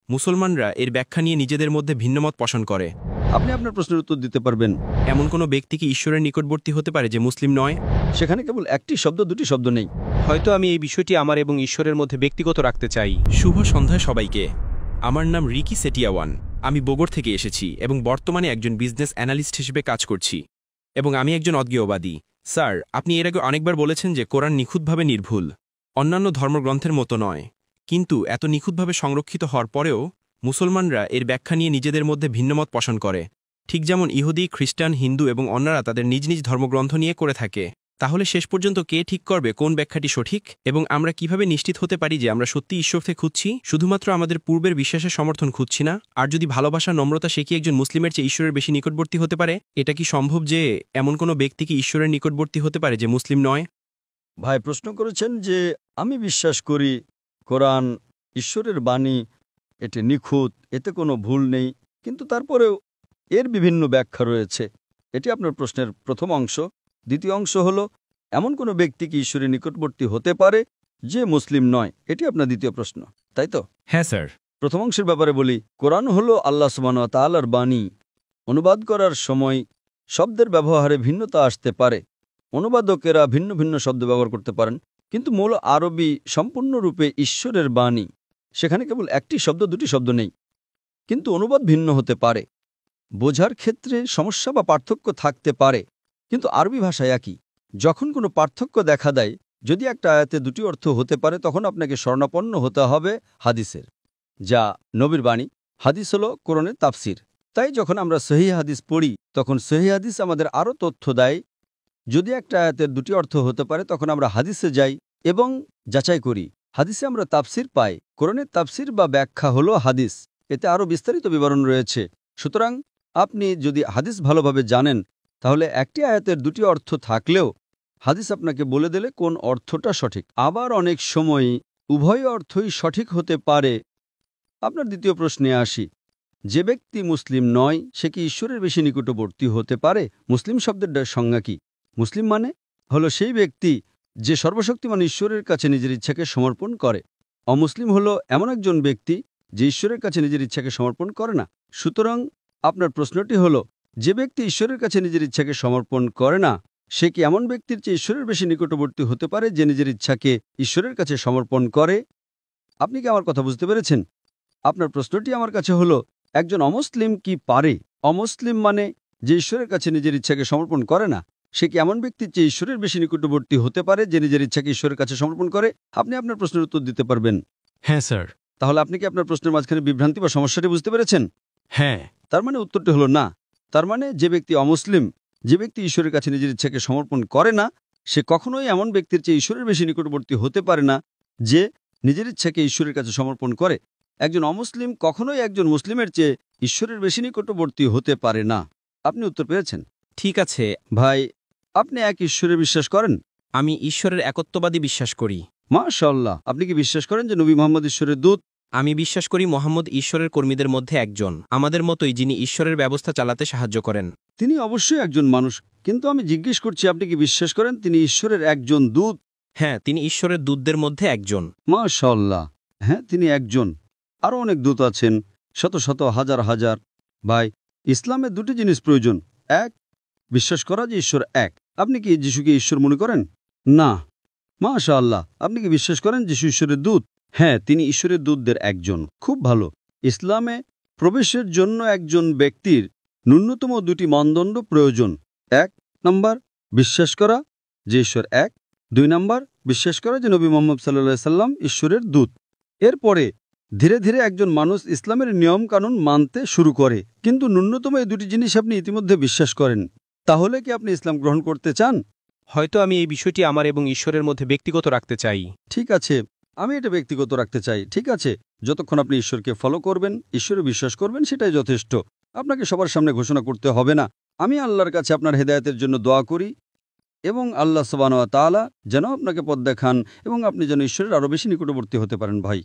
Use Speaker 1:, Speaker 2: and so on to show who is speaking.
Speaker 1: মুসলমানরা এর ব্যাখ্যা নিয়ে নিজেদের মধ্যে ভিন্নমত পোষণ করে।
Speaker 2: আপনি আপনার প্রশ্নের উত্তর দিতে পারবেন।
Speaker 1: এমন কোনো ব্যক্তি কি ঈশ্বরের নিকটবর্তী হতে পারে যে মুসলিম নয়?
Speaker 2: সেখানে কেবল একটি শব্দ, দুটি শব্দ নেই।
Speaker 3: হয়তো আমি এই বিষয়টি আমার এবং ঈশ্বরের মধ্যে ব্যক্তিগত রাখতে চাই।
Speaker 1: শুভ সন্ধ্যা সবাইকে। আমার নাম রিকি সেটিয়াওয়ান। আমি বগুড়া থেকে এসেছি এবং বর্তমানে একজন বিজনেস অ্যানালিস্ট হিসেবে কাজ করছি, এবং আমি একজন অজ্ঞেয়বাদী। স্যার, আপনি এর আগে অনেকবার বলেছেন যে কোরআন নিখুঁতভাবে নির্ভুল, অন্যান্য ধর্মগ্রন্থের মতো নয়। কিন্তু এত নিখুঁতভাবে সংরক্ষিত হওয়ার পরেও মুসলমানরা এর ব্যাখ্যা নিয়ে নিজেদের মধ্যে ভিন্নমত পোষণ করে, ঠিক যেমন ইহুদি, খ্রিস্টান, হিন্দু এবং অন্যরা তাদের নিজ নিজ ধর্মগ্রন্থ নিয়ে করে থাকে। তাহলে শেষ পর্যন্ত কে ঠিক করবে কোন ব্যাখ্যাটি সঠিক, এবং আমরা কিভাবে নিশ্চিত হতে পারি যে আমরা সত্যি ঈশ্বরকে খুঁজছি, শুধুমাত্র আমাদের পূর্বের বিশ্বাসের সমর্থন খুঁজছি না? আর যদি ভালোবাসা, নম্রতা সে কি একজন মুসলিমের চেয়ে ঈশ্বরের বেশি নিকটবর্তী হতে পারে? এটা কি সম্ভব যে এমন কোনো ব্যক্তি কি ঈশ্বরের নিকটবর্তী হতে পারে যে মুসলিম নয়?
Speaker 2: ভাই প্রশ্ন করেছেন যে আমি বিশ্বাস করি কোরআন ঈশ্বরের বাণী, এটি নিখুঁত, এতে কোনো ভুল নেই, কিন্তু তারপরেও এর বিভিন্ন ব্যাখ্যা রয়েছে। এটি আপনার প্রশ্নের প্রথম অংশ। দ্বিতীয় অংশ হলো, এমন কোনো ব্যক্তি কি ঈশ্বরের নিকটবর্তী হতে পারে যে মুসলিম নয়? এটি আপনার দ্বিতীয় প্রশ্ন, তাই তো?
Speaker 1: হ্যাঁ স্যার।
Speaker 2: প্রথম অংশের ব্যাপারে বলি, কোরআন হলো আল্লাহ সুবহানাহু ওয়া তাআলার বাণী। অনুবাদ করার সময় শব্দের ব্যবহারে ভিন্নতা আসতে পারে, অনুবাদকেরা ভিন্ন ভিন্ন শব্দ ব্যবহার করতে পারেন, কিন্তু মূল আরবি সম্পূর্ণরূপে ঈশ্বরের বাণী। সেখানে কেবল একটি শব্দ, দুটি শব্দ নেই, কিন্তু অনুবাদ ভিন্ন হতে পারে। বোঝার ক্ষেত্রে সমস্যা বা পার্থক্য থাকতে পারে, কিন্তু আরবি ভাষায় একই। যখন কোনো পার্থক্য দেখা দেয়, যদি একটা আয়াতে দুটি অর্থ হতে পারে, তখন আপনাকে শরণাপন্ন হতে হবে হাদিসের, যা নবীর বাণী। হাদিস হলো কোরআনের তাফসির। তাই যখন আমরা সহিহ হাদিস পড়ি, তখন সহিহ হাদিস আমাদের আরও তথ্য দেয়। যদি একটা আয়াতের দুটি অর্থ হতে পারে, তখন আমরা হাদিসে যাই এবং যাচাই করি। হাদিসে আমরা তাফসির পাই। কোরআনের তাফসির বা ব্যাখ্যা হলো হাদিস, এতে আরও বিস্তারিত বিবরণ রয়েছে। সুতরাং আপনি যদি হাদিস ভালোভাবে জানেন, তাহলে একটি আয়াতের দুটি অর্থ থাকলেও হাদিস আপনাকে বলে দিলে কোন অর্থটা সঠিক। আবার অনেক সময় উভয় অর্থই সঠিক হতে পারে। আপনার দ্বিতীয় প্রশ্নে আসি, যে ব্যক্তি মুসলিম নয় সে কি ঈশ্বরের বেশি নিকটবর্তী হতে পারে? মুসলিম শব্দের সংজ্ঞা কি? মুসলিম মানে হলো সেই ব্যক্তি যে সর্বশক্তিমান ঈশ্বরের কাছে নিজের ইচ্ছাকে সমর্পণ করে। অমুসলিম হলো এমন একজন ব্যক্তি যে ঈশ্বরের কাছে নিজের ইচ্ছাকে সমর্পণ করে না। সুতরাং আপনার প্রশ্নটি হলো, যে ব্যক্তি ঈশ্বরের কাছে নিজের ইচ্ছাকে সমর্পণ করে না, সে কি এমন ব্যক্তির চেয়ে ঈশ্বরের বেশি নিকটবর্তী হতে পারে যে নিজের ইচ্ছাকে ঈশ্বরের কাছে সমর্পণ করে? আপনি কি আমার কথা বুঝতে পেরেছেন? আপনার প্রশ্নটি আমার কাছে হলো, একজন অমুসলিম কি পারে? অমুসলিম মানে যে ঈশ্বরের কাছে নিজের ইচ্ছাকে সমর্পণ করে না, সে কি এমন ব্যক্তির চেয়ে ঈশ্বরের বেশি নিকটবর্তী হতে পারে যে নিজের ইচ্ছাকে ঈশ্বরের কাছে সমর্পণ করে? আপনি আপনার প্রশ্নের উত্তর দিতে পারবেন।
Speaker 1: হ্যাঁ স্যার।
Speaker 2: তাহলে আপনি কি আপনার প্রশ্নের মাঝখানে বিভ্রান্তি বা সমস্যাটি বুঝতে পেরেছেন?
Speaker 1: হ্যাঁ।
Speaker 2: তার মানে উত্তরটি হলো না। তার মানে যে ব্যক্তি অমুসলিম, যে ব্যক্তি ঈশ্বরের কাছে নিজের ইচ্ছাকে সমর্পণ করে না, সে কখনোই এমন ব্যক্তির চেয়ে ঈশ্বরের বেশি নিকটবর্তী হতে পারে না যে নিজের ইচ্ছাকে ঈশ্বরের কাছে সমর্পণ করে। একজন অমুসলিম কখনোই একজন মুসলিমের চেয়ে ঈশ্বরের বেশি নিকটবর্তী হতে পারে না। আপনি উত্তর পেয়েছেন?
Speaker 1: ঠিক আছে
Speaker 2: ভাই, আপনি এক ঈশ্বরে বিশ্বাস করেন?
Speaker 1: আমি ঈশ্বরের একত্ববাদী বিশ্বাস করি।
Speaker 2: মাশাআল্লাহ। আপনি কি বিশ্বাস করেন যে নবী মুহাম্মদ ঈশ্বরের দূত?
Speaker 1: আমি বিশ্বাস করি মোহাম্মদ ঈশ্বরের কর্মীদের মধ্যে একজন, আমাদের মতোই, যিনি ঈশ্বরের ব্যবস্থা চালাতে সাহায্য করেন।
Speaker 2: তিনি অবশ্যই একজন মানুষ, কিন্তু আমি জিজ্ঞেস করছি আপনি কি বিশ্বাস করেন তিনি ঈশ্বরের একজন দূত?
Speaker 1: হ্যাঁ, তিনি ঈশ্বরের দূতদের মধ্যে একজন।
Speaker 2: মাশাআল্লাহ। হ্যাঁ, তিনি একজন। আরও অনেক দূত আছেন, শত শত, হাজার হাজার। ভাই, ইসলামে দুটি জিনিস প্রয়োজন। এক, বিশ্বাস করা যে ঈশ্বর এক। আপনি কি যিশুকে ঈশ্বর মনে করেন? না। মাশাআল্লাহ। আপনি কি বিশ্বাস করেন যিশু ঈশ্বরের দূত? হ্যাঁ, তিনি ঈশ্বরের দূতদের একজন। খুব ভালো। ইসলামে প্রবেশের জন্য একজন ব্যক্তির ন্যূনতম দুটি মানদণ্ড প্রয়োজন। ১ নম্বর, বিশ্বাস করা যে ঈশ্বর এক। ২ নম্বর, বিশ্বাস করা যে নবী মুহাম্মদ সাল্লাল্লাহু আলাইহি সাল্লাম ঈশ্বরের দূত। এরপরে ধীরে ধীরে একজন মানুষ ইসলামের নিয়মকানুন মানতে শুরু করে, কিন্তু ন্যূনতম এই দুটি জিনিস আপনি ইতিমধ্যে বিশ্বাস করেন। তাহলে কি আপনি ইসলাম গ্রহণ করতে চান?
Speaker 3: হয়তো আমি এই বিষয়টি আমার এবং ঈশ্বরের মধ্যে ব্যক্তিগত রাখতে চাই।
Speaker 2: ঠিক আছে, আমি এটা ব্যক্তিগত রাখতে চাই। ঠিক আছে, যতক্ষণ আপনি ঈশ্বরকে ফলো করবেন, ঈশ্বরে বিশ্বাস করবেন, সেটাই যথেষ্ট। আপনাকে সবার সামনে ঘোষণা করতে হবে না। আমি আল্লাহর কাছে আপনার হেদায়েতের জন্য দোয়া করি, এবং আল্লাহ সুবহানাহু ওয়া তাআলা যেন আপনাকে পথ দেখান এবং আপনি যেন ঈশ্বরের আরও বেশি নিকটবর্তী হতে পারেন। ভাই।